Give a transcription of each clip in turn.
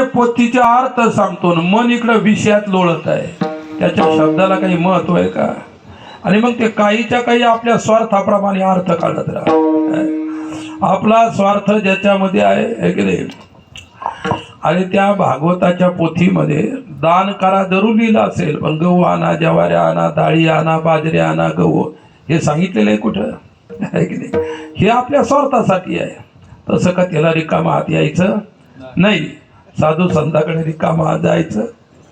पोथीचे अर्थ सांगतो न मन इकडं विषयात लोळत आहे, त्याच्या शब्दाला काही महत्व आहे का? आणि मग ते काहीच्या काही आपल्या स्वार्थाप्रमाणे अर्थ काढत राहा. आपला स्वार्थ ज्याच्यामध्ये आहे की नाही. आणि त्या भागवताच्या पोथीमध्ये दान करा जरूर लिहिलं असेल, पण गहू आणा, ज्वाऱ्या आणा, डाळी आणा, बाजरी आणा, गहू हे सांगितलेलं आहे कुठं आहे की नाही. हे आपल्या स्वार्थासाठी आहे. तसं का त्याला रिकामा हात यायचं नाही, साधू संतांकडे रिकामा हात जायचं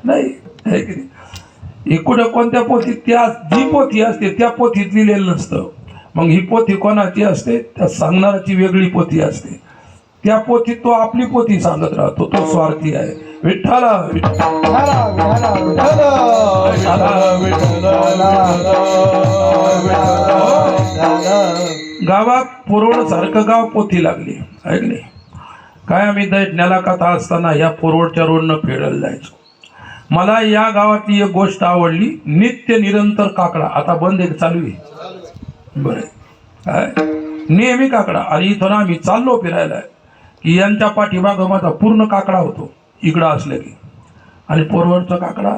नाही आहे की नाही. इकडं कोणत्या पोथीत त्या जी पोथी असते त्या पोथीत लिहिलेलं नसतं. मग ही पोथी कोणाची असते? त्या सांगणाराची वेगळी पोथी असते. त्या पोथीत तो आपली पोथी सांगत राहतो, तो स्वार्थी आहे. विठ्ठला गावात पोरवड सारखं गाव पोथी लागली ऐकले. काय आम्ही दैठण्याला कथा असताना या पोरवडच्या रोडनं फिरायला जायचो. मला या गावातली एक गोष्ट आवडली, नित्य निरंतर काकडा. आता बंद एक चालू आहे बरं काय, नेहमी काकडा. आणि इथं ना आम्ही चाललो फिरायला की यांच्या पाठीमागं माझा पूर्ण काकडा होतो इकडं असलं की. आणि पोरवडचा काकडा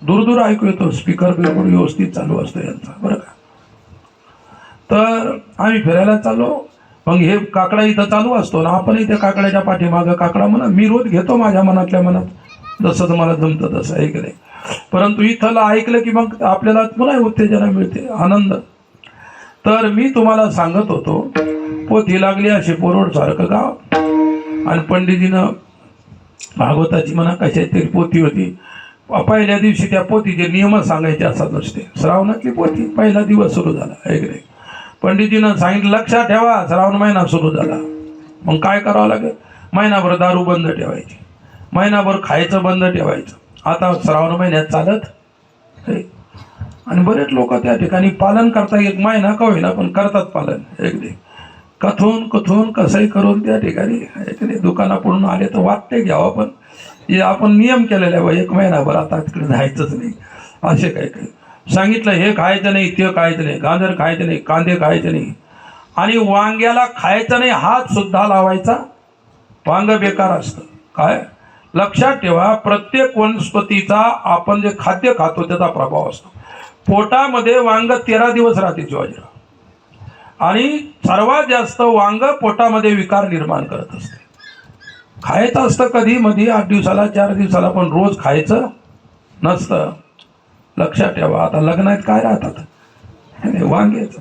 दूर दूर ऐकू येतो, स्पीकर बिलकुल व्यवस्थित चालू असतो यांचा बरं का. तर आम्ही फिरायला चाललो, मग हे काकडा इथं चालू असतो ना, आपण इथे काकड्याच्या पाठीमागं काकडा म्हणा. मी रोज घेतो माझ्या मनातल्या मनात, जसं मला जमतं तसं आहे की नाही. परंतु इथं ऐकलं की मग आपल्याला पुन्हा उत्तेजना मिळते, आनंद. तर मी तुम्हाला सांगत होतो, पोथी लागली अशी पोरवड सारखं गाव. आणि पंडितीनं भागवताची म्हणा कशाची तरी पोथी होती. पहिल्या दिवशी त्या पोथीचे नियम सांगायचे असतात नसते. श्रावणातली पोथी, पहिला दिवस सुरू झाला आहे की नाही. पंडितीनं सांगितलं लक्षात ठेवा, श्रावण महिना सुरू झाला. मग काय करावं लागेल? महिनाभर दारू बंद ठेवायची, महिनाभर खायचं बंद ठेवायचं. आता श्रावण महिन्यात चालत हे. आणि बरेच लोक त्या ठिकाणी पालन करता, एक महिना का होईना पण करतात पालन एक दे. कथून कथून कसंही करून त्या ठिकाणी दुकानाकडून आले तर वाटते घ्यावं, पण हे आपण नियम केलेला आहे, एक महिनाभर आता तिकडे जायचंच नाही असे काही काही सांगितलं. हे खायचं नाही, ते खायचं नाही, गाजर खायचं नाही, कांदे खायचे नाही, आणि वांग्याला खायचं नाही, हात सुद्धा लावायचा. वांग बेकार असतं. काय लक्षात ठेवा, प्रत्येक वनस्पतीचा आपण जे खाद्य खातो त्याचा प्रभाव असतो. पोटामध्ये वांग 13 दिवस राहते शिवाजीराव. आणि सर्वात जास्त वांग पोटामध्ये विकार निर्माण करत असते. खायचं असतं कधी मध्ये 8 दिवसाला 4 दिवसाला, पण रोज खायचं नसतं. लक्षात ठेवा. आता लग्नात काय राहतात वांग्याचं,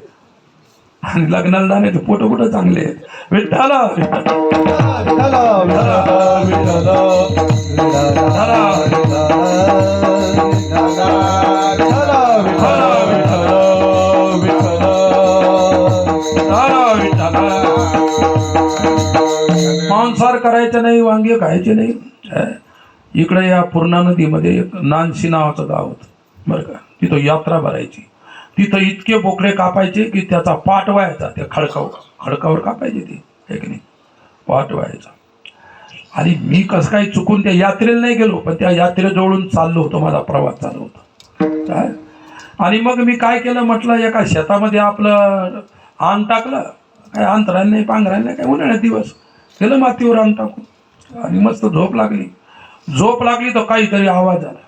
आणि लग्नाला जाण्याचे फोटो कुठं चांगले आहेत. विठ्ठला मांसाहार करायचं नाही, वांगे खायचे नाही. इकडे या पूर्णा नदीमध्ये एक नानशी नावाचं गाव होतं बरं का. तिथं यात्रा भरायची. तिथं इतके बोकडे कापायचे की त्याचा पाठ व्हायचा. त्या खडकावर कापायचे ते एक नाही, पाठ व्हायचा. आणि मी कसं काही चुकून त्या यात्रेला नाही गेलो, पण त्या यात्रेजवळून चाललो होतो, माझा प्रवास चालू होता. आणि मग मी काय केलं, म्हटलं एका शेतामध्ये आपलं अंग टाकलं. काय अंतरायला नाही, पांघरायला नाही, काय उन्हाळ्यात दिवस गेलं मातीवर अंग टाकून. आणि मस्त झोप लागली तर काहीतरी आवाज आला.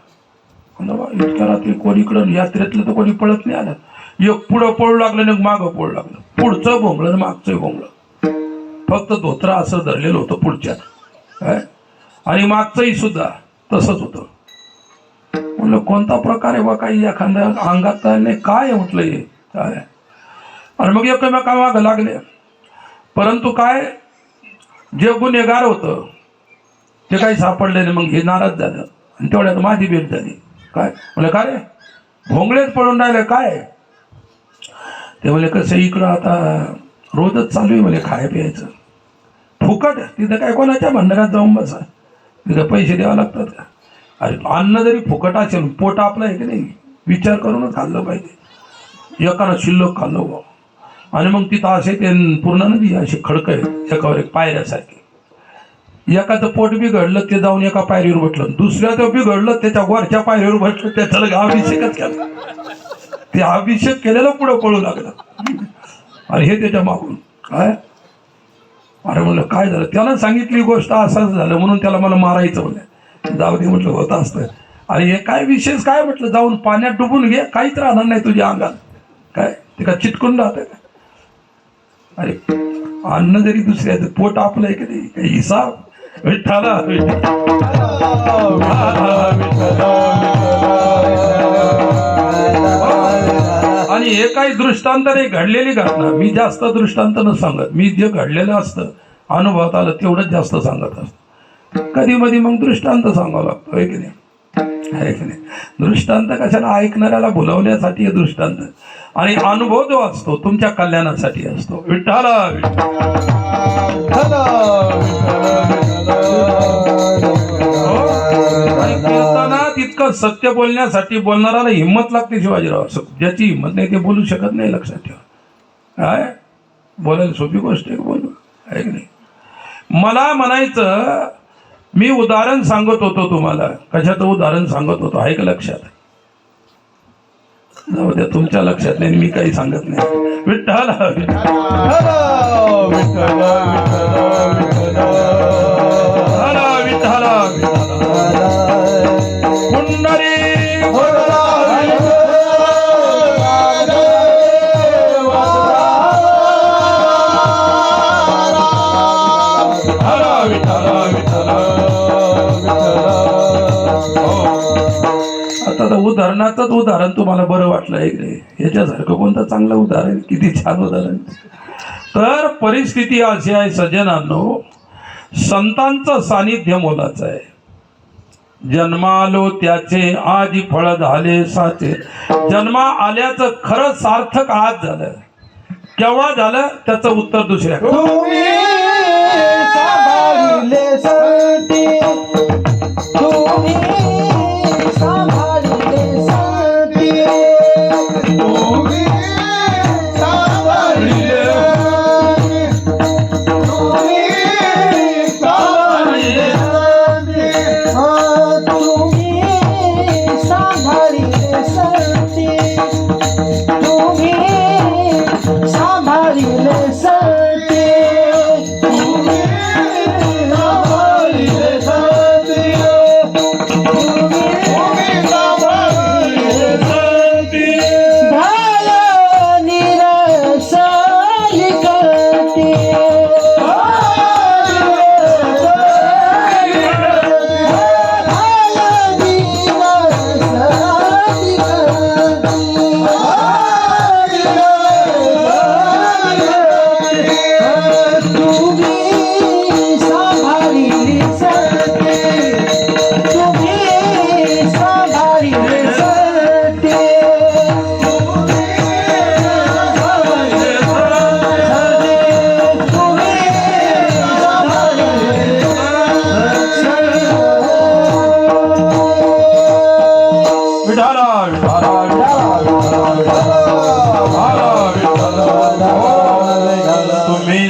इतक्या रात्री कोणी इकडं यात्रेतलं तर कोणी पळत नाही आलं. एक पुढं पळू लागलं आणि मागं पळू लागलं. पुढचं भोंगलं आणि मागचं भोंगलं. फक्त धोत्र असं धरलेलं होतं पुढच्यात, काय आणि मागचंही सुद्धा तसंच होतं. म्हटलं कोणता प्रकार आहे बा, काही एखाद्या अंगात नाही काय म्हटलं हे काय. आणि मग एकमेका मागं लागले. परंतु काय, जे गुन्हेगार होतं ते काही सापडले नाही. मग हे नाराज झालं आणि तेवढ्यात माझी भेट झाली. काय म्हणलं, काय रे भोंगळेच पळून राहिले काय? ते म्हणले कसं इकडं आता रोजच चालू आहे म्हणे खाय प्यायचं फुकट. तिथं काय कोणाच्या भंडाऱ्यात जाऊन बसा, तिथं पैसे द्यावे लागतात का? अरे अन्न जरी फुकट असेल, पोट आपलं आहे की नाही, विचार करूनच खाल्लं पाहिजे. एकानं शिल्लक खाल्लं. आणि मग तिथं असे ते पूर्ण नदी अशी खडकं आहे, एकावर एक पायऱ्यासारखी. एकाचं पोट बिघडलं ते जाऊन एका पायरीवर बसलं, दुसऱ्याचं बिघडलं त्याच्या वरच्या पायरीवर बसलं, त्याचा अभिषेकच केला. ते अभिषेक केलेलं पुढं पळू लागलं. आणि हे त्याच्या मागून काय अरे म्हणलं काय झालं, त्याला सांगितली गोष्ट असंच झालं म्हणून त्याला मला मारायचं म्हणलं. जाऊ दे म्हटलं, होत असतं. अरे हे काय विशेष काय म्हटलं, जाऊन पाण्यात डुबून घे, काहीच राहणार नाही तुझ्या अंगात. काय ते का चिटकून राहतं का? अरे अन्न जरी दुसऱ्याचं पोट आपलं आहे की नाही, काही हिसाब. विठ्ठला आणि हे काही दृष्टांत नाही, घडलेली घटना. मी जास्त दृष्टांत न सांगत, मी जे घडलेलं असतं अनुभवात आलं तेवढंच जास्त सांगत असतं. कधी मधी मग दृष्टांत सांगावं लागतो, आहे की नाही? आहे की नाही? दृष्टांत कशाला, ऐकणाऱ्याला बोलावण्यासाठी दृष्टांत, आणि अनुभव जो असतो तुमच्या कल्याणासाठी असतो. विठ्ठला कीर्तनात इतकं सत्य बोलण्यासाठी बोलणाऱ्याला हिंमत लागते शिवाजीराव. ज्याची हिंमत नाही ते बोलू शकत नाही, लक्षात ठेवा. काय बोलायला सोपी गोष्ट आहे बोलू, आहे की नाही? मला म्हणायचं, मी उदाहरण सांगत होतो तुम्हाला. कशाचं उदाहरण सांगत होतो आहे का लक्षात? जाऊ द्या, तुमच्या लक्षात नाही, मी काही सांगत नाही. विठ्ठल पुंडरी आता उदाहरणाचंच उदाहरण तुम्हाला बरं वाटलं आहे की याच्यासारखं कोणतं चांगलं उदाहरण, किती छान उदाहरण. तर परिस्थिती अशी आहे सज्जनांनो, संतांचं सानिध्य मोलाचं आहे. जन्मालो त्याचे आजी फळ झाले साचे. जन्मा आल्याचं खरं सार्थक आज झालं. केव्हा झालं त्याचं उत्तर दुसऱ्या.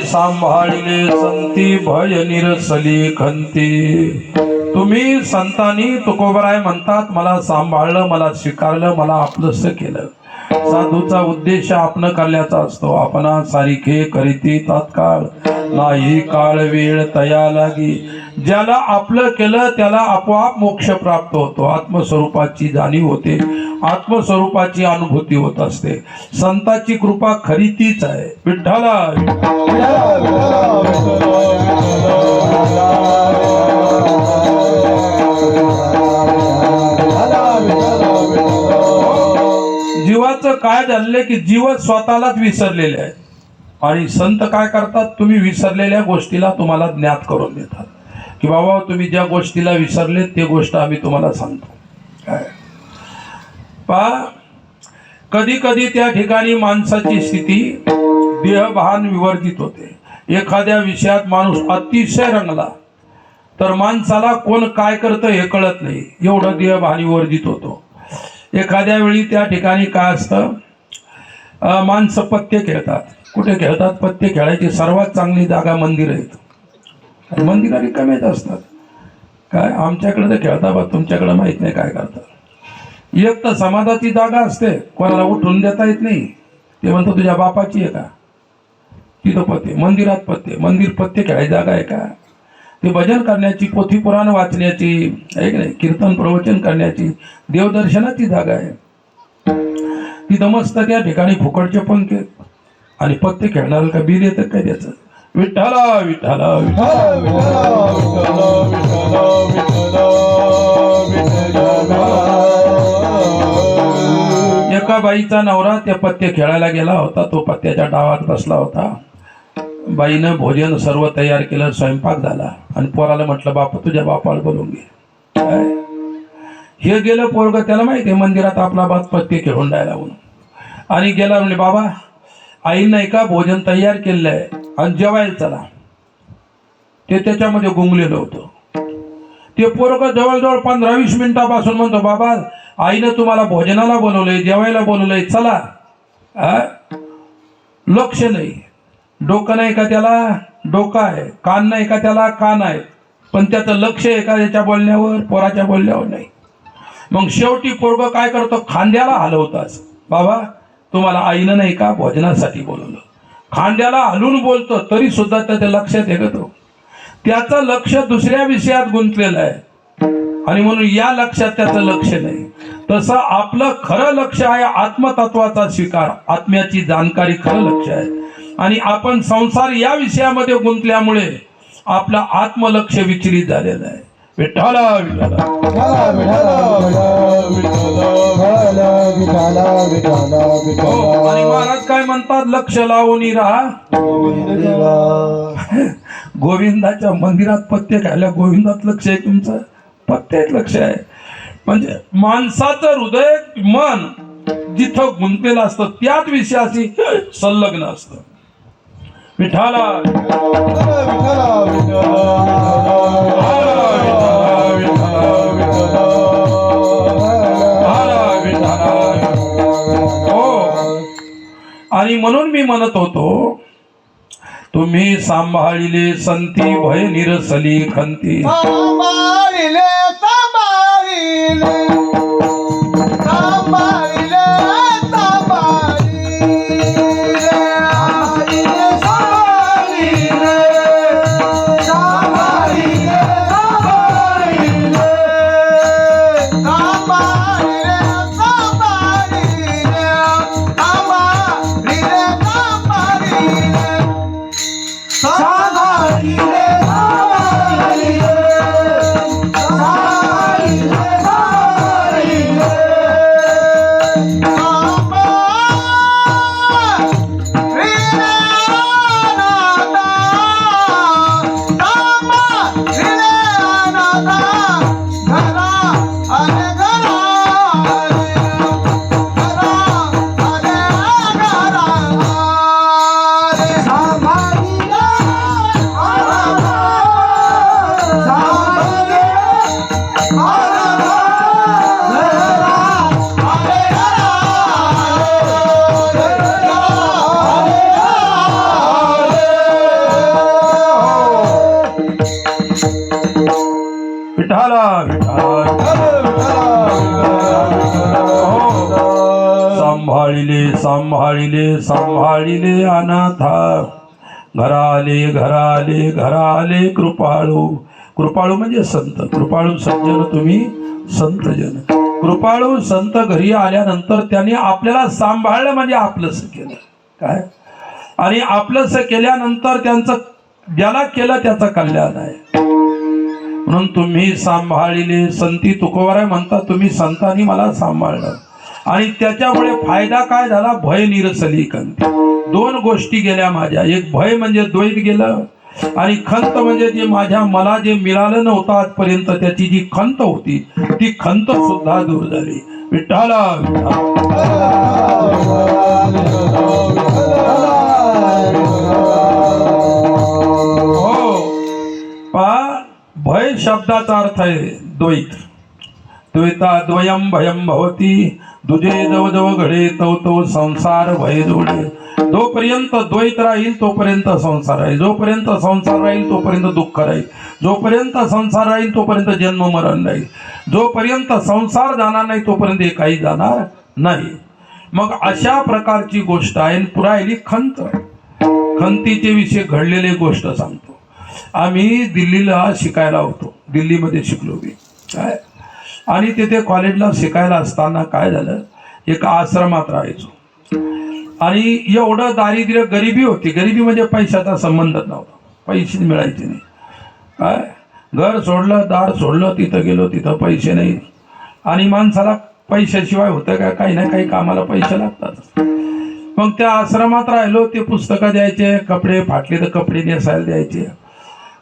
सांभाळिले संती भय निरसली खंती. तुम्ही संतांनी, तुकोबराय म्हणतात, मला सांभाळलं, मला स्वीकारलं, मला आपलंसं केलं. साधूचा उद्देश आपण करण्याचा असतो. आपणा सारिखे करीती तात्काळ, नाही काळ वेळ तया लागी. ज्याला आपलं केलं त्याला आपोआप मोक्ष प्राप्त होतो. आत्मस्वरूपाची जाणीव होते, आत्मस्वरूपाची अनुभूती होत असते. संताची कृपा खरी तीच आहे. विठ्ठला जीवाचं काय झाले की जीव स्वतःलाच विसरलेले आहे. आणि संत काय करतात, तुम्ही विसरलेल्या गोष्टीला तुम्हाला ज्ञात करून देतात की बाबा तुम्ही ज्या गोष्टीला विसरले ते गोष्ट आम्ही तुम्हाला सांगतो. काय पहा, कधी कधी त्या ठिकाणी माणसाची स्थिती देहभान विवर्जित होते. एखाद्या विषयात माणूस अतिशय रंगला तर माणसाला कोण काय करतं हे कळत नाही, एवढं देहभान विवर्जित होतो. एखाद्या वेळी त्या ठिकाणी काय असतं, माणसं पत्ते खेळतात. कुठे खेळतात? पत्ते खेळायची सर्वात चांगली जागा मंदिर आहेत. मंदिरा रिकामेच असतात. काय आमच्याकडे तर खेळता बा, तुमच्याकडे माहित नाही काय करतात. एक तर समाजाची जागा असते, कोणाला उठून देता येत नाही. ते म्हणतो तुझ्या बापाची आहे का? तिथं पत्ते, मंदिरात पत्ते. मंदिर पत्ते खेळायची जागा आहे का? ते भजन करण्याची, पोथी पुराण वाचण्याची, आहे की नाही, कीर्तन प्रवचन करण्याची, देवदर्शनाची जागा आहे. तिथं मस्त त्या ठिकाणी फुकटचे पंखे आणि पत्ते खेळणार का बिल येतं काय त्याचं? विठ्ठला विठ्ठला एका बाईचा नवरा त्या पत्ते खेळायला गेला होता. तो पत्त्याच्या डावात बसला होता. बाईनं भोजन सर्व तयार केलं, स्वयंपाक झाला आणि पोराला म्हटलं, बापू तुझ्या बापाला बोलून घे. काय हे गेलं पोरग, त्याला माहिती आहे मंदिरात आपला बाप पत्ते खेळून राहिला म्हणून. आणि गेला म्हणजे, बाबा आई नाही का भोजन तयार केलेलं आहे आणि जेवायला चला. ते त्याच्यामध्ये गुंगलेलं होतं. ते पोरग जवळजवळ 15-20 मिनिटापासून म्हणतो, बाबा आईनं तुम्हाला भोजनाला बोलवलंय, जेवायला बोलवलंय, चला. लक्ष नाही. डोकं नाही का त्याला? डोकं आहे. कान नाही का त्याला? कान आहे. पण त्याचं लक्ष आहे का याच्या बोलण्यावर? पोराच्या बोलण्यावर नाही. मग शेवटी पोरग काय करतो? खांद्याला हलवताच, बाबा तुम्हाला आईनं नाही का भोजनासाठी बोलवलं. खांद्याला हलवून बोलतो तरी सुद्धा त्याच्या लक्षात येतो. त्याचं लक्ष दुसऱ्या विषयात गुंतलेलं आहे आणि म्हणून या लक्षात त्याचं लक्ष नाही. तसं आपलं खरं लक्ष आहे आत्मतत्वाचा स्वीकार, आत्म्याची जाणकारी खरं लक्ष आहे. आणि आपण संसार या विषयामध्ये गुंतल्यामुळे आपलं आत्मलक्ष विचलित झालेलं आहे. विठ्ठला विठ्ठला आणि महाराज काय म्हणतात? लक्ष लावून राहा. गोविंदाच्या मंदिरात पत्ते खायला गोविंदात लक्ष आहे तुमचं? पत्त्यात लक्ष आहे. म्हणजे माणसाचं हृदय, मन जिथं गुंतलेलं असतं त्याच विषयाशी संलग्न असतं. विठ्ठला आणि म्हणून मी म्हणत होतो, तुम्ही सांभाळिले संती भय निरसली खंती. सांभाळिले सांभाळिले सांभाळिले सांभाळिले सांभाळिले सांभाळिले अनाथा. घराले घराले घराले कृपाळू. कृपाळू म्हणजे संत. कृपाळू सज्जन तुम्ही संतजन. कृपाळू संत घरी आल्यानंतर त्यांनी आपल्याला सांभाळलं म्हणजे आपलंसं केलं. काय? आणि आपलंसं केल्यानंतर त्यांचं ज्याला केलं त्याचं कल्याण आहे. म्हणून तुम्ही सांभाळिले संती. तुकोबाराय म्हणतात, तुम्ही संतांनी मला सांभाळलं आणि त्याच्यामुळे फायदा काय झाला? भय निरसली खंती. दोन गोष्टी गेल्या माझ्या. एक भय म्हणजे द्वैत गेलं आणि खंत म्हणजे जे मला जे मिळालं नव्हतं आजपर्यंत त्याची जी खंत होती ती खंत सुद्धा दूर झाली. विठ्ठला हो. भय शब्दाचा अर्थ आहे द्वैत. द्वैता द्वयम भयम भवती. दुजे जव जव घडे तो तो संसार भय जोडे. जोपर्यंत द्वैत राहील तोपर्यंत संसार राहील. जोपर्यंत संसार राहील तोपर्यंत दुःख राहील. जोपर्यंत संसार राहील तोपर्यंत जन्म मरण राहील. जोपर्यंत संसार जाणार नाही तोपर्यंत हे काही जाणार नाही. मग अशा प्रकारची गोष्ट आहे. पुरायली खंत. खंतीचे विषय घडलेले गोष्ट सांगतो. आम्ही दिल्लीला शिकायला होतो, दिल्लीमध्ये शिकलो मी काय. आणि तिथे कॉलेजला शिकायला असताना काय झालं, एका आश्रमात राहायचो. आणि एवढं दारिद्र्य, गरिबी होती. गरिबी म्हणजे पैशाचा संबंध नव्हता, पैसे मिळायचे नाही काय. घर सोडलं, दार सोडलं, तिथं गेलो, तिथं पैसे नाही. आणि माणसाला पैशाशिवाय होतं का, काही ना काही कामाला पैसे लागतात. मग त्या आश्रमात राहिलो. ते पुस्तकं द्यायचे, कपडे फाटले तर कपडे नेसायला द्यायचे,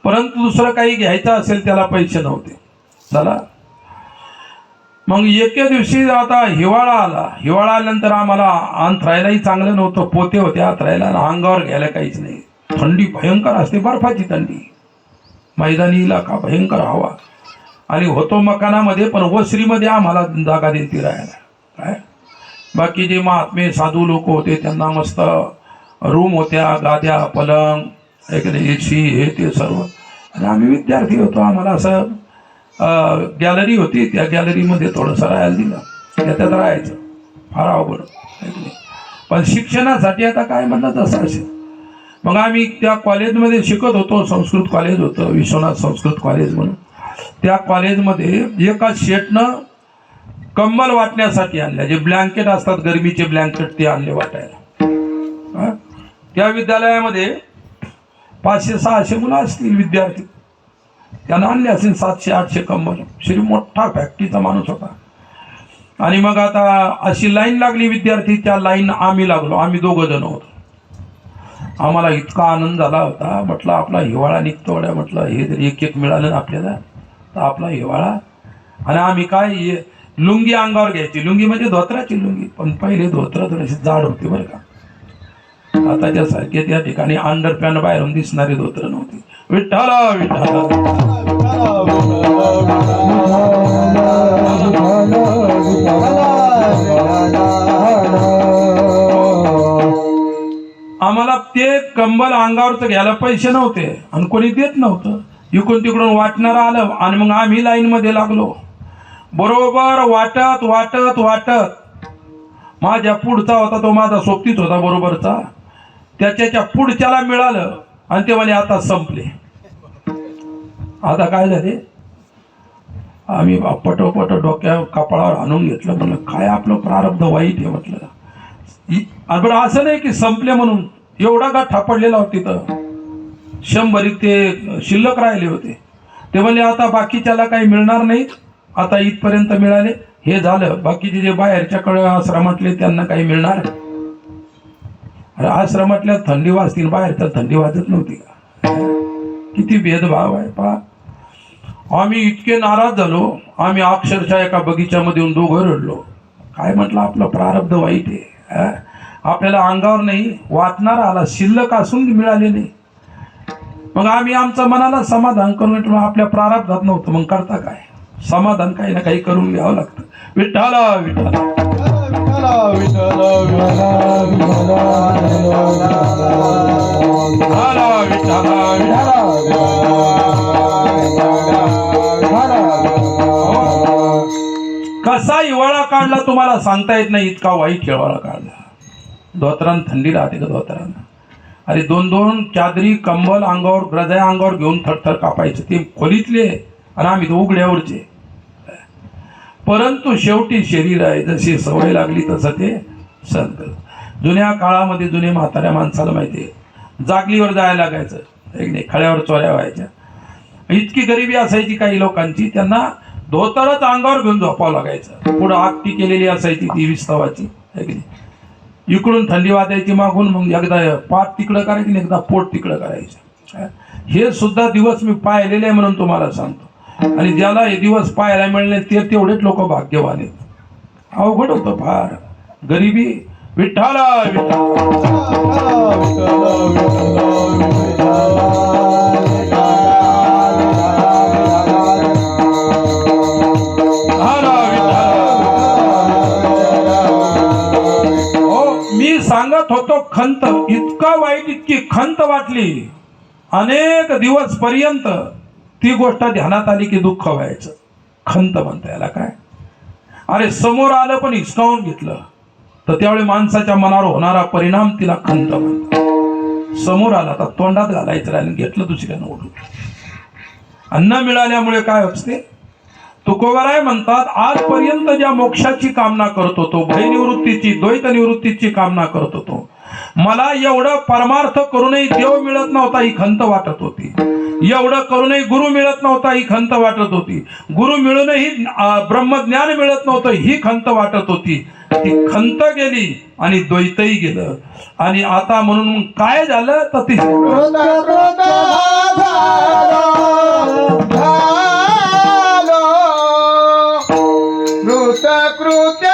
परंतु दुसरं काही घ्यायचं असेल त्याला पैसे नव्हते. चला मग एके दिवशी आता हिवाळा आला. हिवाळा आल्यानंतर आम्हाला अंथरायलाही चांगलं नव्हतं, पोते होते अंथरायला, अंगावर घ्यायला काहीच नाही. थंडी भयंकर असते, बर्फाची थंडी, मैदानी इलाका, भयंकर हवा. आणि होतो मकानामध्ये, पण वसरीमध्ये आम्हाला जागा दिली राहायला काय. बाकी जे महात्मे साधू लोक होते त्यांना मस्त रूम होत्या, गाद्या, पलंग, AC, हे ते सर्व. आणि आम्ही विद्यार्थी होतो, आम्हाला असं गॅलरी होती, त्या गॅलरीमध्ये थोडंसं राहायला दिलं, त्याच्यात राहायचं. फार अवघड पण शिक्षणासाठी आता काय म्हणलं तसं असेल. मग आम्ही त्या कॉलेजमध्ये शिकत होतो, संस्कृत कॉलेज होतं, विश्वनाथ संस्कृत कॉलेज म्हणून. त्या कॉलेजमध्ये एका शेटनं कंबल वाटण्यासाठी आणल्या, जे ब्लँकेट असतात गरमीचे ब्लँकेट, ते आणले वाटायला. त्या विद्यालयामध्ये 500-600 मुलं असतील विद्यार्थी, त्यांना आणले असेल 700-800 कंबल. श्री मोठा फॅक्टरीचा माणूस होता. आणि मग आता अशी लाईन लागली विद्यार्थी, त्या लाईन आम्ही लागलो. आम्ही 2 जण होतो. आम्हाला इतका आनंद झाला होता. म्हटलं आपला हिवाळा निघतो, म्हटलं हे जर एक मिळालं ना आपल्याला तर आपला हिवाळा. आणि आम्ही काय, लुंगी अंगावर घ्यायची. लुंगी म्हणजे धोत्राची लुंगी, पण पहिले धोत्र थोडेसे जाड होते बरं का. आताच्या सारखे त्या ठिकाणी अंडरपॅन्ट बाहेरून दिसणारी धोत्र नव्हती. विठ्ठला विठ्ठला आम्हाला ते कंबल अंगावरच घ्यायला पैसे नव्हते आणि कोणी देत नव्हतं. इकडून तिकडून वाटणारं आलं आणि मग आम्ही लाईन मध्ये लागलो. बरोबर वाटत वाटत वाटत माझ्या पुढचा होता, तो माझा सोबतीच होता बरोबरचा, त्याच्या पुढच्याला मिळालं आणि ते म्हणे आता संपले. आता काय झाले, आम्ही पटोपट डोक्या कपाळावर आणून घेतलं. म्हणलं काय आपलं प्रारब्ध वाईट आहे म्हटलं. बरं असं नाही की संपले म्हणून, एवढा गाठ थापडलेला होता तिथं, 100 ते शिल्लक राहिले होते. ते म्हणले आता बाकीच्याला काही मिळणार नाही, आता इथपर्यंत मिळाले, हे झालं. बाकीचे जे बाहेरच्याकडे आश्रमातले त्यांना काही मिळणार. अरे आश्रमातल्या थंडी वाजतील, बाहेरच्या थंडी वाजत नव्हती का. किती भेदभाव आहे पहा. आम्ही इतके नाराज झालो, आम्ही अक्षरशः एका बगीच्यामध्ये येऊन 2 रडलो. काय म्हटलं आपलं प्रारब्ध वाईट आहे. आपल्याला अंगावर नाही वाटणार आला, शिल्लक असून मिळाले नाही. मग आम्ही आमचं मनाला समाधान करून म्हटलं आपल्या प्रारब्धात नव्हतं, मग करता काय, समाधान काही ना काही करून घ्यावं लागतं. विठ्ठला विठ्ठला कसा हिवाळा काढला तुम्हाला सांगता येत नाही, इतका वाईट हिवाळा काढला. धोत्रान थंडी राहते का धोत्रान. अरे 2-2 चादरी कंबल अंगावर, रजाया अंगावर घेऊन थरथर कापायचे. ते खोलीतले आणि आम्ही तो उघड्यावरचे. परंतु शेवटी शरीर आहे, जशी सवय लागली तसं ते सहन करत. जुन्या काळामध्ये जुने म्हाताऱ्या माणसाला माहिती आहे, जागलीवर जायला लागायचं, एक नाही खळ्यावर चोऱ्या व्हायच्या. इतकी गरिबी असायची काही लोकांची, त्यांना धोतरच अंगावर घेऊन झोपावं लागायचं. पुढं आगटी केलेली असायची ती विस्तवाची, इकडून थंडी वाजायची मागून, मग एकदा पाठ तिकडं करायची, एकदा पोट तिकडं करायचं. हे सुद्धा दिवस मी पाहिलेले आहे म्हणून तुम्हाला सांगतो. आणि ज्याला हे दिवस पाहायला मिळले ते तेवढेच लोक भाग्यवान आहेत. अवघड होतं फार गरिबी. विठ्ठला मी सांगत होतो खंत, इतका वाईट, इतकी खंत वाटली. अनेक दिवस पर्यंत ती गोष्ट ध्यानात आली की दुःख व्हायचं. खंत म्हणता याला काय. अरे समोर आलं पण हिसकावून घेतलं तर त्यावेळी माणसाच्या मनावर होणारा परिणाम तिला खंत म्हणतात. समोर आला तर तोंडात घालायचं राहिलं, घेतलं दुसऱ्यानं ओढून. अन्न मिळाल्यामुळे काय असते, तुकोबाराय म्हणतात, आजपर्यंत ज्या मोक्षाची कामना करत होतो, भयनिवृत्तीची, द्वैत निवृत्तीची कामना करत होतो, मला एवढं परमार्थ करूनही देव मिळत नव्हता, ही खंत वाटत होती. एवढं करूनही गुरु मिळत नव्हता, ही खंत वाटत होती. गुरु मिळूनही ब्रह्मज्ञान मिळत नव्हतं, ही खंत वाटत होती. ती खंत गेली आणि द्वैतही गेलं. आणि आता म्हणून काय झालं तर ती कृतकृत्य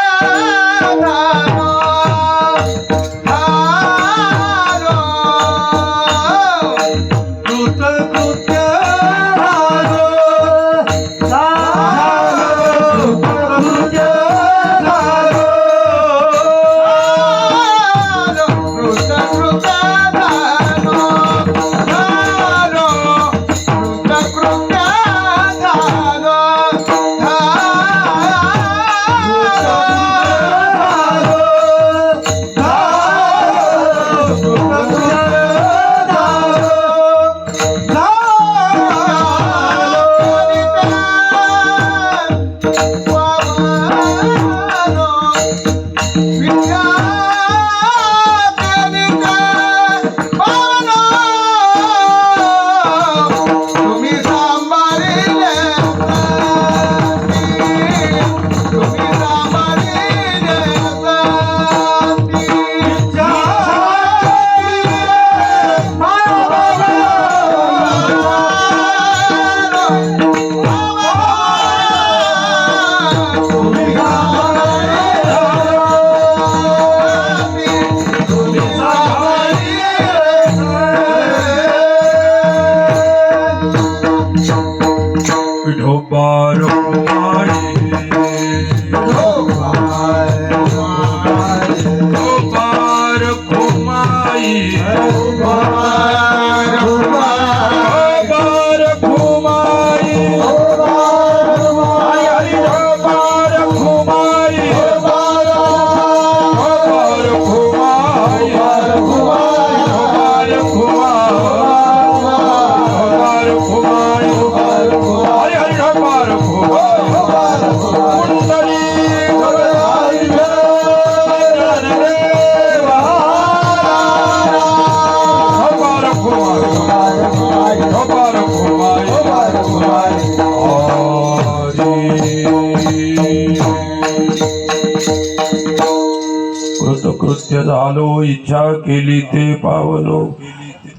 झालो, इच्छा केली ते पावलो.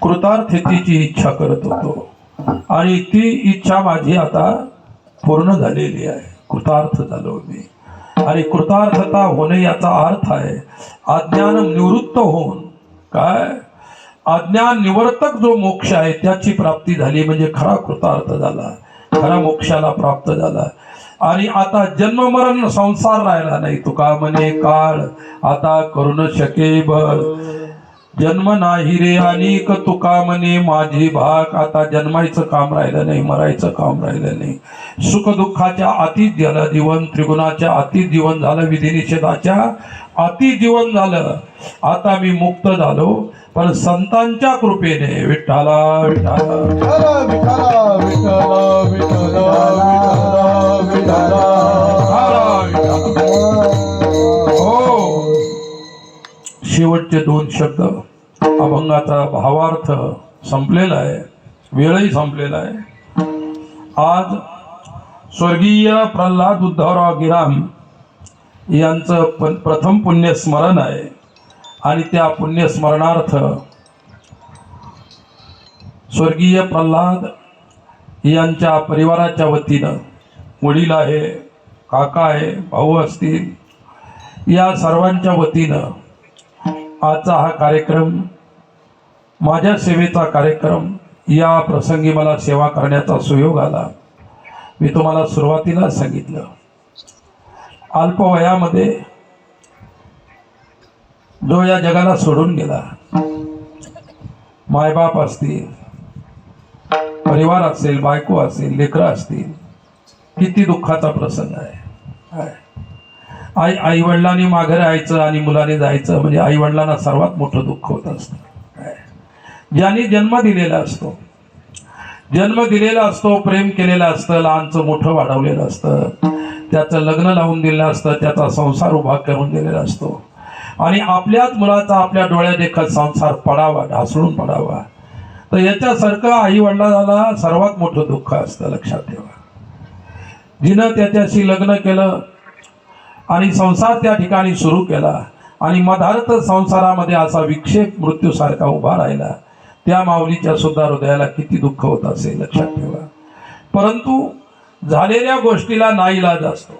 कृतार्थतेची इच्छा करत होतो आणि ती इच्छा माझी आता पूर्ण झालेली आहे. कृतार्थ झालो मी. आणि कृतार्थता होणे याचा अर्थ आहे अज्ञान निवृत्त होऊन, काय अज्ञान निवर्तक जो मोक्ष आहे त्याची प्राप्ती झाली, म्हणजे खरा कृतार्थ झाला, खरा मोक्षाला प्राप्त झाला. आणि आता जन्म मरण संसार राहिला नाही. तुका म्हणे काळ आता करून शके बळ, जन्म नाही रे अनेक तुका म्हणे माझी भाग. आता जन्मायचं काम राहिलं नाही, मरायचं काम राहिलं नाही. सुख दुःखाच्या अतीत झालं जीवन, त्रिगुणाच्या अतीत जीवन झालं, विधी निषेधाच्या अति जीवन झालं. आता मी मुक्त झालो, पण संतांच्या कृपेने विठ्ठला हो. शेवटचे 2 शब्द अभंगाचा भावार्थ संपलेला आहे, वेळही संपलेला आहे. आज स्वर्गीय प्रल्हाद उद्धवराव गिराम यांचं प्रथम पुण्यस्मरण आहे. आणि त्या पुण्यस्मरणार्थ स्वर्गीय प्रल्हाद यांच्या परिवाराच्या वतीनं, वडील आहे, काका आहे, भाऊ असतील, या सर्वांच्या वतीनं आजचा हा कार्यक्रम, माझ्या सेवेचा कार्यक्रम, या प्रसंगी मला सेवा करण्याचा सुयोग आला. मी तुम्हाला सुरुवातीला सांगितलं, अल्पवयामध्ये जो या जगाला सोडून गेला, मायबाप असतील, परिवार असेल, बायको असेल, लेकरं असतील, किती दुःखाचा प्रसंग आहे. आई वडिलांनी माघारी यायचं आणि मुलाने जायचं म्हणजे आई वडिलांना सर्वात मोठं दुःख होत असतं. ज्यांनी जन्म दिलेला असतो, जन्म दिलेला असतो, प्रेम केलेलं असतं, लहानचं मोठं वाढवलेलं असतं, त्याचं लग्न लावून दिलेलं असतं, त्याचा संसार उभा करून दिलेला असतो आणि आपल्याच मुलाचा आपल्या डोळ्या देखत संसार पडावा, ढासळून पडावा, तर याच्यासारखं आई वडिलाला सर्वात मोठं दुःख असतं. लक्षात ठेवा. जिनं त्याच्याशी लग्न केलं आणि संसार त्या ठिकाणी सुरू केला आणि मधार्थ संसारामध्ये असा विक्षेप मृत्यूसारखा उभा राहिला, त्या माऊलीच्या सुद्धा हृदयाला किती दुःख होत असेल. लक्षात ठेवा. परंतु झालेल्या गोष्टीला नाईलाज असतो.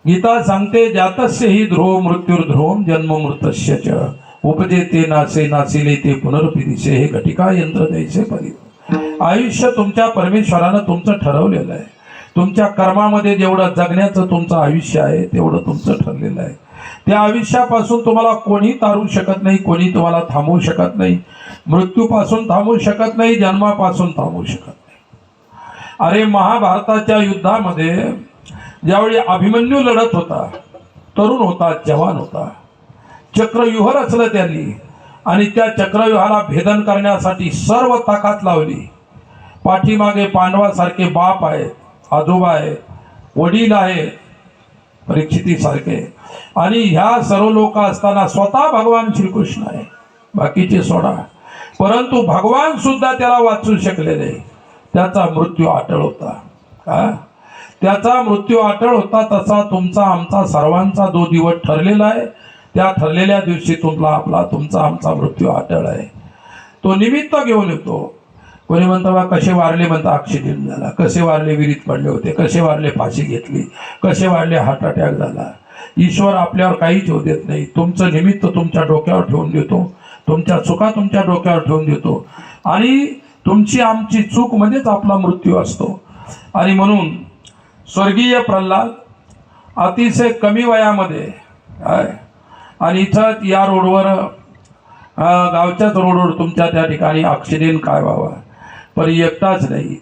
गीता सांगते, जातस्य हि ध्रुव मृत्युर्ध्रुवम जन्म मृतस्य च उपजे ते नासे नासिले ते पुनरपि दिसे हे घटिका यंत्र द्यायचे परी. आयुष्य तुमच्या परमेश्वरानं तुमचं ठरवलेलं आहे. तुमच्या कर्मामध्ये जेवढं जगण्याचं तुमचं आयुष्य आहे तेवढं तुमचं ठरलेलं आहे. त्या आयुष्यापासून तुम्हाला कोणी तारू शकत नाही, कोणी तुम्हाला थांबवू शकत नाही. मृत्यूपासून थांबवू शकत नाही, जन्मापासून थांबवू शकत नाही. अरे महाभारताच्या युद्धामध्ये ज्यावेळी अभिमन्यू लढत होता, तरुण होता, जवान होता, चक्रव्यूह रचलं त्यांनी आणि त्या चक्रव्यूहाला भेदन करण्यासाठी सर्व ताकद लावली. पाठीमागे पांडवासारखे बाप आहेत, आजोबा आहेत, वडील आहेत परीक्षितीसारखे, आणि ह्या सर्व लोक असताना स्वतः भगवान श्रीकृष्ण आहे, बाकीचे सोडा. परंतु भगवान सुद्धा त्याला वाचू शकले नाही. त्याचा मृत्यू अटळ होता. त्याचा मृत्यू अटळ होता. तसा तुमचा आमचा सर्वांचा जो दिवस ठरलेला आहे, त्या ठरलेल्या दिवशी तुमचा आमचा मृत्यू अटळ आहे. तो निमित्त घेऊन येतो. कोणी म्हणतं बा कसे वारले, म्हणता ॲक्सिडेंट झाला, कसे वारले विहिरीत पडले होते, कसे वारले फाशी घेतली, कसे वारले हार्ट अटॅक झाला. ईश्वर आपल्यावर काहीच होऊ देत नाही. तुमचं निमित्त तुमच्या डोक्यावर ठेवून देतो, तुमच्या चुका तुमच्या डोक्यावर ठेवून देतो आणि तुमची आमची चूक मध्येच आपला मृत्यू असतो. आणि म्हणून स्वर्गीय प्रल्हाद अतिशय कमी वयामध्ये आणि इथं या रोडवर गावच्याच रोडवर तुमच्या त्या ठिकाणी ॲक्सिडेंट काय व्हावा, पण एकटाच नाही,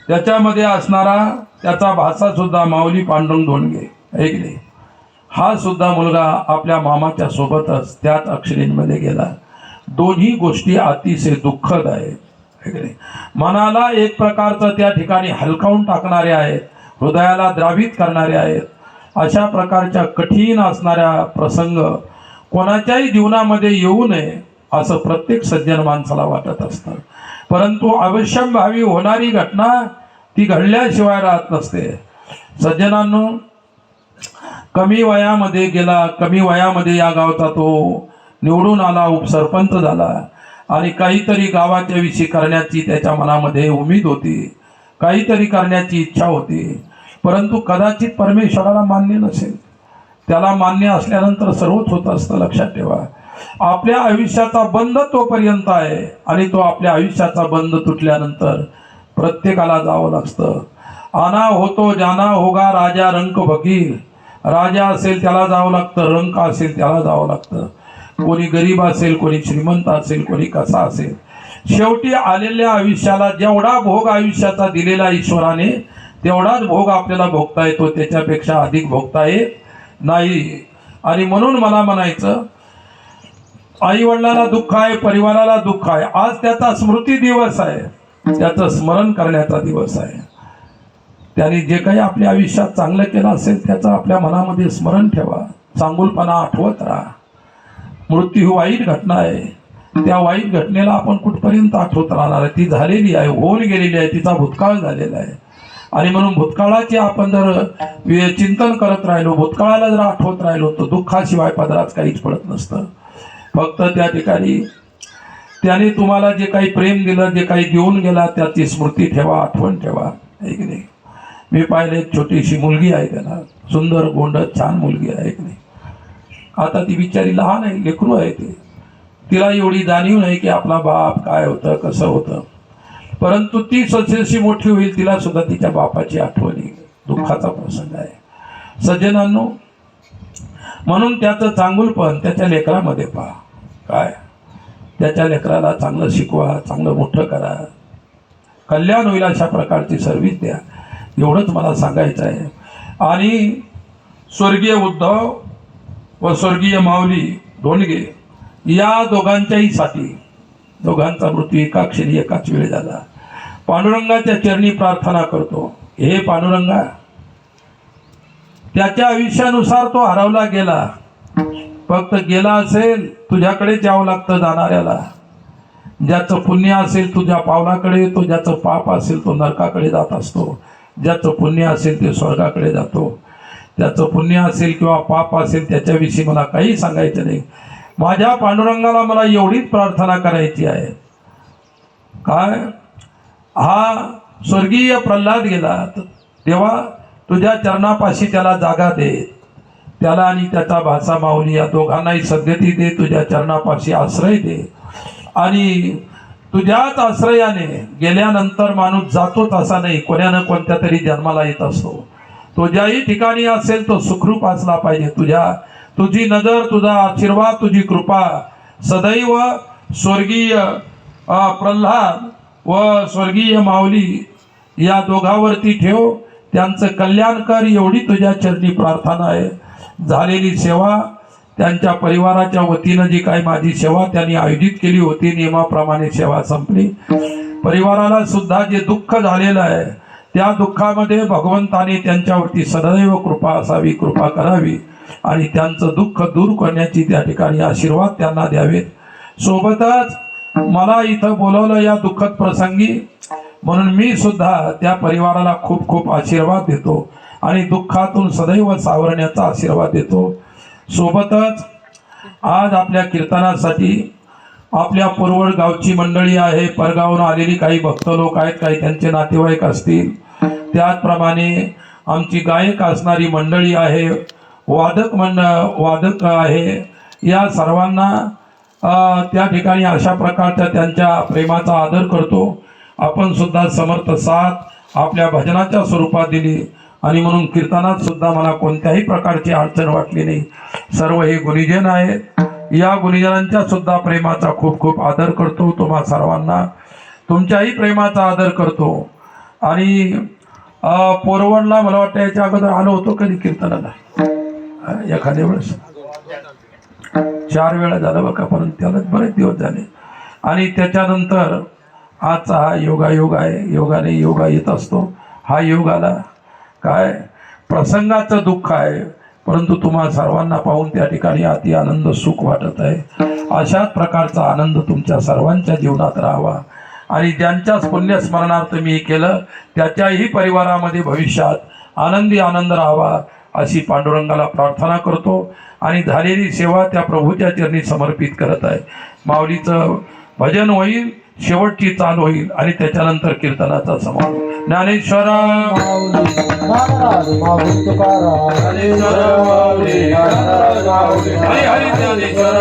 त्याच्यामध्ये असणारा त्याचा भाषासुद्धा माऊली पांडुरंग धोंडगे ऐकले, हा सुद्धा मुलगा आपल्या मामाच्या सोबतच त्याच ॲक्सिडेंटमध्ये गेला. दोन्ही गोष्टी अतिशय दुःखद आहेत. मनाला एक प्रकारचं त्या ठिकाणी हलकावून टाकणारे आहेत, हृदयाला द्रावित करणारे आहेत. अशा प्रकारच्या कठीण असणाऱ्या प्रसंग कोणाच्याही जीवनामध्ये येऊ नये असं प्रत्येक सज्जन माणसाला वाटत असतं. परंतु अवश्यंभावी होणारी घटना ती घडल्याशिवाय राहत नसते. सज्जनांनो, कमी वयामध्ये गेला, कमी वयामध्ये या गावचा तो निवडून आला, उपसरपंच झाला आणि काहीतरी गावाच्या विषयी करण्याची त्याच्या मनामध्ये उमेद होती, काहीतरी करण्याची इच्छा होती. परंतु कदाचित परमेश्वराला मान्य नसेल. त्याला मान्य असल्यानंतर सर्वच होत असतं. लक्षात ठेवा. आपल्या आयुष्याचा बंध तोपर्यंत आहे आणि तो आपल्या आयुष्याचा बंध तुटल्यानंतर प्रत्येकाला जावं लागतं. आना होतो जाना होगा राजा रंक फकीर. राजा असेल त्याला जावं लागतं, रंक असेल त्याला जावं लागतं. कोणी गरीब असेल, कोणी श्रीमंत असेल, कोणी कसा असेल, शेवटी आलेल्या आयुष्याला जेवढा भोग आयुष्याचा दिलेला ईश्वराने तेवढाच भोग आपल्याला भोगता येतो, त्याच्यापेक्षा अधिक भोगता येत नाही. आणि म्हणून मला म्हणायचं, आई वडिलाला दुःख आहे, परिवाराला दुःख आहे. आज त्याचा स्मृती दिवस आहे, त्याचं स्मरण करण्याचा दिवस आहे. त्याने जे काही आपल्या आयुष्यात चांगलं केलं असेल त्याचं आपल्या मनामध्ये स्मरण ठेवा, चांगुलपणा आठवत राहा. मृत्यू ही वाईट घटना आहे. त्या वाईट घटनेला आपण कुठपर्यंत आठवत राहणार आहे? ती झालेली आहे, होऊन गेलेली आहे, तिचा भूतकाळ झालेला आहे. आणि म्हणून भूतकाळाचे आपण जर चिंतन करत राहिलो, भूतकाळाला जर आठवत राहिलो, तर दुःखाशिवाय पदरात काहीच पडत नसतं. फक्त त्या ठिकाणी त्याने तुम्हाला जे काही प्रेम दिलं, जे काही देऊन गेला, त्याची स्मृती ठेवा, आठवण ठेवा. आहे की नाही? मी पाहिले एक छोटीशी मुलगी आहे, त्याला सुंदर गोंड छान मुलगी आहे की नाही. आता ती बिचारी लहान आहे, लेकरू आहे, तिला एवढी जाणीव नाही की आपला बाप काय होतं, कसं होतं. परंतु ती जशी मोठी होईल तिला सुद्धा तिच्या बापाची आठवण येईल. दुःखाचा प्रसंग आहे सज्जनांनो. म्हणून त्याचं चांगुलपण त्याच्या लेकरामध्ये पहा. काय त्याच्या लेकराला चांगलं शिकवा, चांगलं मोठं करा, कल्याण होईल अशा प्रकारची सर्व्हिस द्या, एवढंच मला सांगायचं आहे. आणि स्वर्गीय उद्धव व स्वर्गीय माऊली धोंडगे या दोघांच्याही साठी दोघांचा मृत्यू एका क्षणी एकाच वेळी झाला. पांडुरंगाच्या चरणी प्रार्थना करतो, हे पांडुरंगा, त्याच्या आयुष्यानुसार तो हरवला गेला, फक्त गेला असेल तुझ्याकडेच यावं लागतं जाणाऱ्याला. ज्याचं पुण्य असेल तुझ्या पावलाकडे येतो, ज्याचं पाप असेल तो नरकाकडे जात असतो. ज्याचं पुण्य असेल ते स्वर्गाकडे जातो. त्याचं पुण्य असेल किंवा पाप असेल त्याच्याविषयी मला काही सांगायचं नाही. माझ्या पांडुरंगाला मला एवढीच प्रार्थना करायची आहे, काय हा स्वर्गीय प्रल्हाद गेला, तेव्हा तुझ्या चरणापाशी त्याला जागा दे. त्याला आणि त्याचा भाचा माऊली या दोघांनाही सद्गती दे. तुझ्या चरणापाशी आश्रय दे. आणि तुझ्याच आश्रयाने गेल्यानंतर माणूस जातोच असा नाही, कोण्यानं कोणत्या तरी जन्माला येत असतो. तो ज्याही ठिकाणी असेल तो सुखरूप असला पाहिजे. तुझी नजर, तुझा आशीर्वाद, तुझी कृपा सदैव स्वर्गीय प्रल्हाद व स्वर्गीय माऊली या दोघांवरती ठेव. त्यांचं कल्याण कर, एवढी तुझ्या चरणी प्रार्थना आहे. झालेली सेवा, त्यांच्या परिवाराच्या वतीनं जी काही माझी सेवा त्यांनी आयोजित केली होती, नियमाप्रमाणे सेवा संपली. परिवाराला सुद्धा जे दुःख झालेलं आहे त्या दुःखामध्ये भगवंताने त्यांच्यावरती सदैव कृपा असावी, कृपा करावी आणि त्यांचं दुःख दूर करण्याची त्या ठिकाणी आशीर्वाद त्यांना द्यावेत. सोबतच मला इथं बोलवलं या दुःखद प्रसंगी, म्हणून मी सुद्धा त्या परिवाराला खूप खूप आशीर्वाद देतो आणि दुःखातून सदैव सावरण्याचा आशीर्वाद देतो. सोबतच आज आपल्या कीर्तनासाठी आपल्या पुरवड गावची मंडळी आहे, परगावून आलेली काही भक्त लोक आहेत, काही त्यांचे नातेवाईक असतील, त्याचप्रमाणे आमची गायक असणारी मंडळी आहे, वादक आहे. या सर्वांना त्या ठिकाणी अशा प्रकारच्या त्यांच्या प्रेमाचा आदर करतो. आपण सुद्धा समर्थ साथ आपल्या भजनाच्या स्वरूपात दिली आणि म्हणून कीर्तनात सुद्धा मला कोणत्याही प्रकारची अडचण वाटली नाही. सर्व हे गुणीजन आहेत. या गुणीजनांच्या सुद्धा प्रेमाचा खूप खूप आदर करतो. तुम्हा सर्वांना तुमच्याही प्रेमाचा आदर करतो. आणि पोरवडला मला वाटतं याच्या अगोदर आलो होतो कधी कीर्तनाला, एखाद्या वेळेस 4 वेळा झालं बघा, परंतु त्यालाच बरेच दिवस झाले. आणि त्याच्यानंतर आजचा हा योगायोग आहे. योगाने योगा येत असतो. हा योग आला, काय प्रसंगाचं दुःख आहे, परंतु तुम्हा सर्वांना पाहून त्या ठिकाणी अति आनंद सुख वाटत आहे. अशाच प्रकारचा आनंद तुमच्या सर्वांच्या जीवनात राहावा आणि ज्यांच्याच पुण्यस्मरणार्थ मी केलं त्याच्याही परिवारामध्ये भविष्यात आनंदी आनंद राहावा अशी पांडुरंगाला प्रार्थना करतो. आणि झालेली सेवा त्या प्रभूच्या चरणी समर्पित करत आहे. माऊलीचं भजन होईल, शेवटची चाल होईल आणि त्याच्यानंतर कीर्तनाचा समारोप. ज्ञानेश्वर हरी हरी ज्ञानेश्वर.